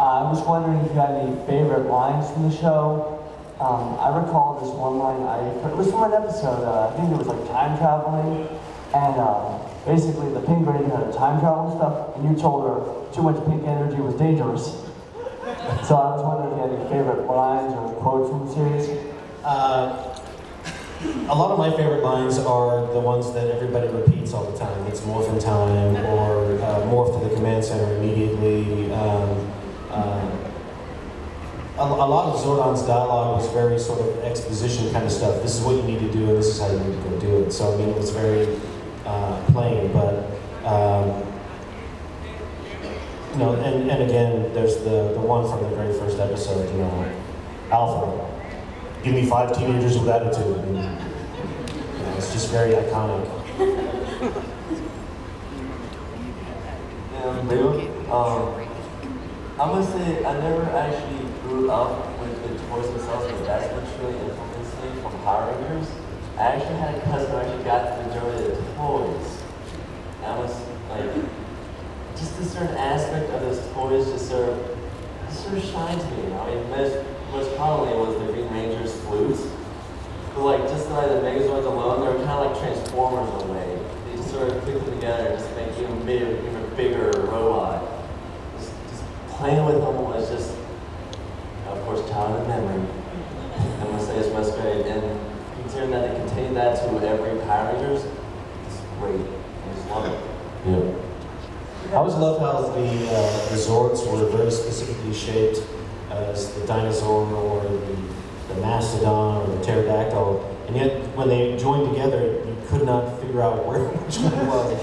I was wondering if you had any favorite lines from the show. I recall this one line, it was from an episode, I think it was like time traveling, and basically the Pink Ranger had a time travel stuff, and you told her too much pink energy was dangerous. So I was wondering if you had any favorite lines or quotes from the series. A lot of my favorite lines are the ones that everybody repeats all the time. It's Morphin time, or morph to the command center immediately. A lot of Zordon's dialogue was very sort of exposition kind of stuff. This is what you need to do, and this is how you need to go do it. So I mean, it was very plain, but you know, and again, there's the one from the very first episode. You know, Alpha. Give me 5 teenagers with attitude. I mean, you know, it's just very iconic. Yeah, I'm gonna say I never actually grew up with the toys themselves, but that's what really influenced me from Power Rangers. I actually had a cousin who actually got the majority of the toys. That was like just a certain aspect of those toys just sort of shined to me. I mean, most prominently was the Green Ranger's flutes. But like just like the Megazords alone, they were kind of like Transformers in a way. They just sort of click them together and just make even bigger robot. Just playing with them was just, of course, childhood memory. I must say it's most great. And considering that they continue that to every Power Rangers, it's great. I just love it. Yeah. I always love how the Zords were very specifically shaped as the dinosaur or the mastodon or the pterodactyl, and yet when they joined together, you could not figure out which one it was.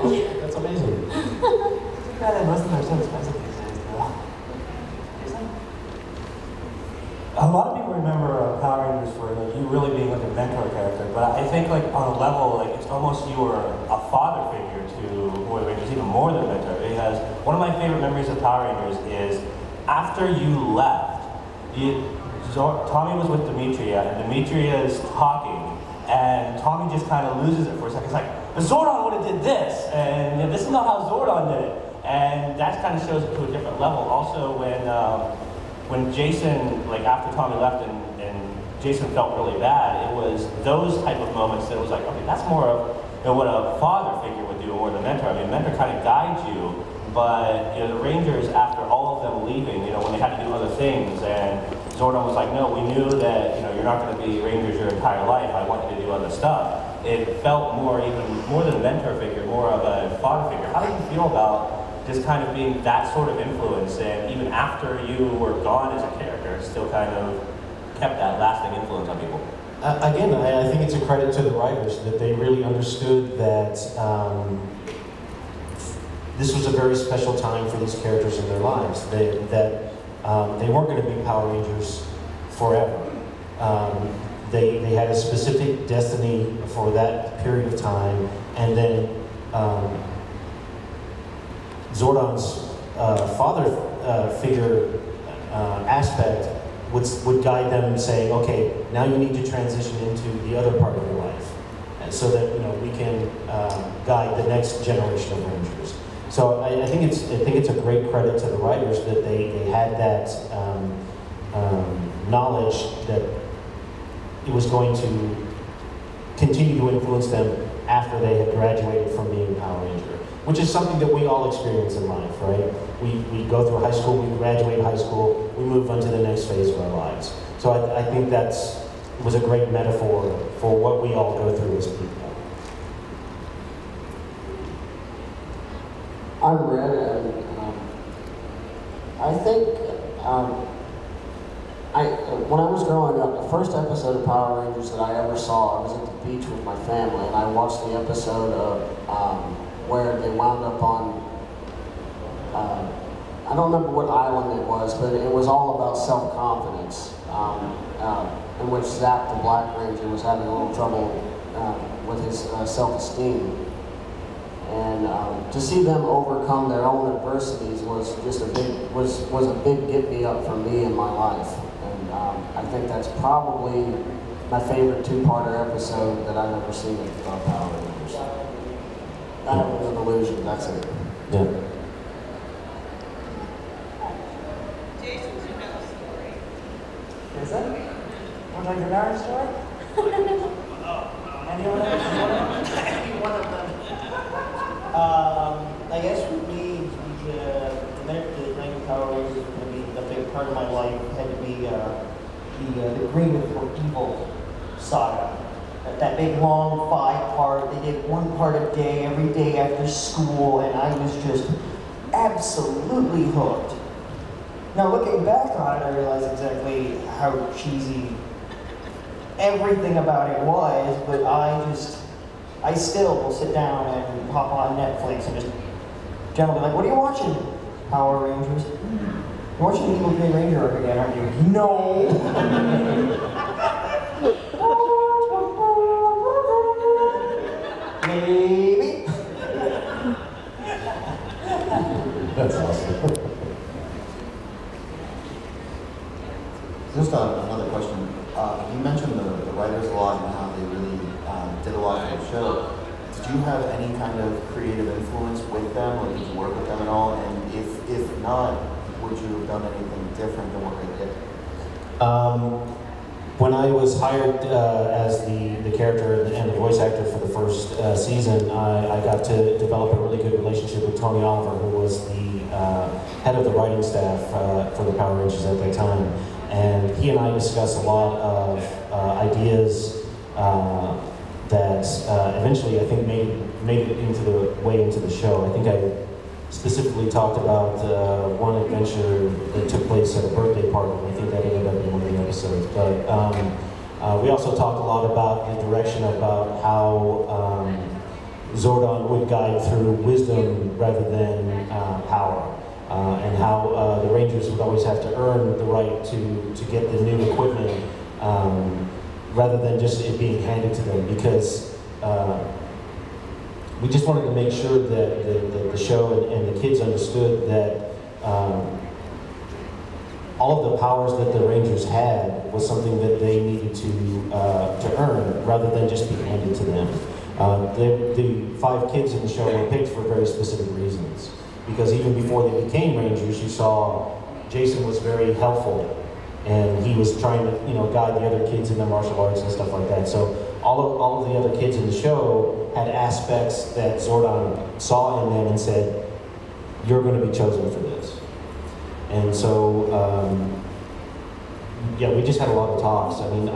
Oh, that's amazing. God, most of them are so expensive these days, though. A lot of people remember Power Rangers for you really being like a mentor character, but I think like on a level, like it's almost you were a father figure to Boy Rangers, even more than a mentor. Because one of my favorite memories of Power Rangers is after you left, Tommy was with Demetria, and Demetria is talking, and Tommy just kind of loses it for a second. It's like, Zordon would have did this, and you know, this is not how Zordon did it. And that kind of shows it to a different level. Also, when Jason, like after Tommy left and Jason felt really bad, it was those type of moments that it was like, okay, that's more of what a father figure would do, or the mentor. I mean, mentor kind of guides you. But you know, the Rangers, after all of them leaving, you know, when they had to do other things, and Zordon was like, no, we knew that, you know, you're not going to be Rangers your entire life. I want you to do other stuff. It felt even more than a mentor figure, more of a father figure. How do you feel about just kind of being that sort of influence, and even after you were gone as a character, it still kind of kept that lasting influence on people? Again, I think it's a credit to the writers that they really understood that this was a very special time for these characters in their lives. They weren't going to be Power Rangers forever. They had a specific destiny for that period of time, and then Zordon's father figure aspect would guide them, saying, "Okay, now you need to transition into the other part of your life, and so that we can guide the next generation of Rangers." So I think it's a great credit to the writers that they had that knowledge that it was going to continue to influence them after they had graduated from being a Power Ranger, which is something that we all experience in life, right? We go through high school, we graduate high school, we move on to the next phase of our lives. So I think was a great metaphor for what we all go through as people. I'm Red, and I think when I was growing up, the first episode of Power Rangers that I ever saw, I was at the beach with my family, and I watched the episode of where they wound up on, I don't remember what island it was, but it was all about self-confidence, in which Zap, the Black Ranger, was having a little trouble with his self-esteem. And to see them overcome their own adversities was just a big get me up for me in my life. And I think that's probably my favorite two-parter episode that I've ever seen of Power Rangers. That was an illusion, that's it. Yeah. Is that one like your marriage story? Anyone else? Any one of them. I guess with me, the Nike Power Rangers was going to be a big part of my life. It had to be the Green with Evil saga. That big long 5-part. They did 1 part a day, every day after school, and I was just absolutely hooked. Now looking back on it, I realize exactly how cheesy everything about it was, but I still will sit down and pop on Netflix and just gentlemen like, what are you watching? Power Rangers. You're watching the Evil Green Ranger arc again, aren't you? No! Maybe. That's awesome. Just another question. You mentioned the writers a lot and how they really did a lot for the show. Did you have any kind of creative influence with them, or did you work with them at all? And if not, would you have done anything different than what they did? When I was hired as the character and the voice actor for the first season, I got to develop a really good relationship with Tony Oliver, who was the head of the writing staff for the Power Rangers at that time. And he and I discussed a lot of ideas that eventually I think made it into the show. I think I specifically talked about one adventure that took place at a birthday party. I think that ended up in one of the episodes. But we also talked a lot about the direction about how Zordon would guide through wisdom rather than power. And how the Rangers would always have to earn the right to get the new equipment rather than just it being handed to them, because we just wanted to make sure that the show and the kids understood that all of the powers that the Rangers had was something that they needed to earn rather than just be handed to them. The 5 kids in the show were picked for very specific reasons. Because even before they became Rangers, you saw Jason was very helpful, and he was trying to, guide the other kids in the martial arts and stuff like that. So all of the other kids in the show had aspects that Zordon saw in them and said, "You're going to be chosen for this." And so, yeah, we just had a lot of talks. I mean,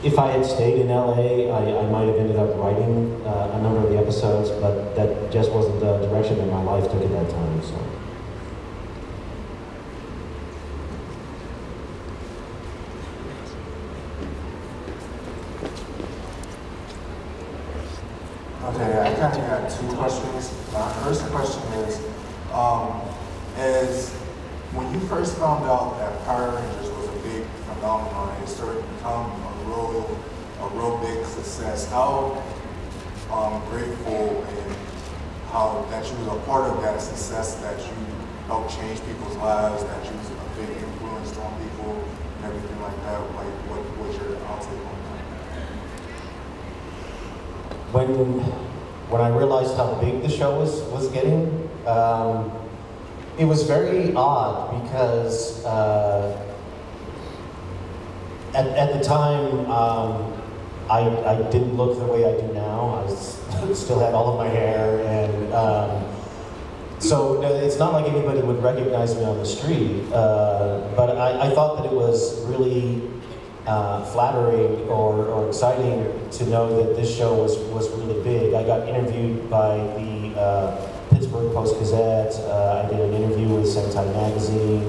if I had stayed in LA, I might have ended up writing a number of the episodes, but that just wasn't the direction that my life took at that time. So. Okay, I kind of got 2 questions. My first question is when you first found out that Power Rangers was a big phenomenon, it started to become a real big success. How grateful and how that you was a part of that success, that you helped change people's lives, that you was a big influence on people and everything like that. Like, what was your outtake on that? When I realized how big the show was getting, it was very odd because at the time, I didn't look the way I do now. I still had all of my hair, and so it's not like anybody would recognize me on the street. But I thought that it was really flattering or exciting to know that this show was really big. I got interviewed by the Pittsburgh Post-Gazette. I did an interview with Sentai Magazine.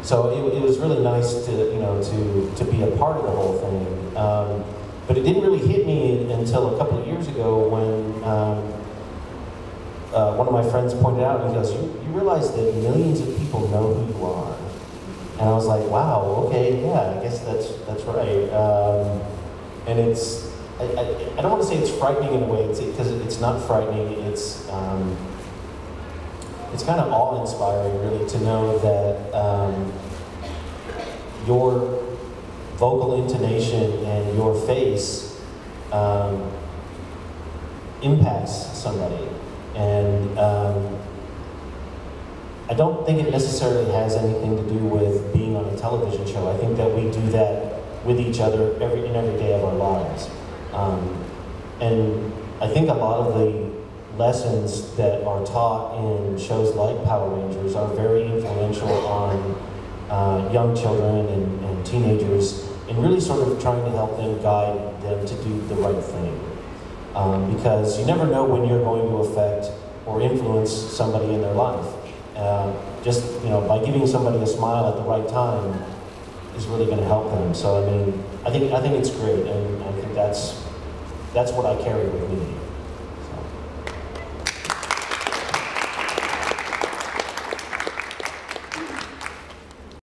So it was really nice to be a part of the whole thing. But it didn't really hit me until a couple of years ago when one of my friends pointed out, he goes, you realize that millions of people know who you are? And I was like, wow, okay, yeah, I guess that's right. And it's, I don't want to say it's frightening in a way, because it's not frightening, it's kind of awe-inspiring, really, to know that your vocal intonation and your face impacts somebody. And I don't think it necessarily has anything to do with being on a television show. I think that we do that with each other in every day of our lives. And I think a lot of the lessons that are taught in shows like Power Rangers are very influential on young children and teenagers, and really sort of trying to help them, guide them to do the right thing. Because you never know when you're going to affect or influence somebody in their life. Just by giving somebody a smile at the right time is really going to help them. So I mean, I think it's great, and I think that's what I carry with me.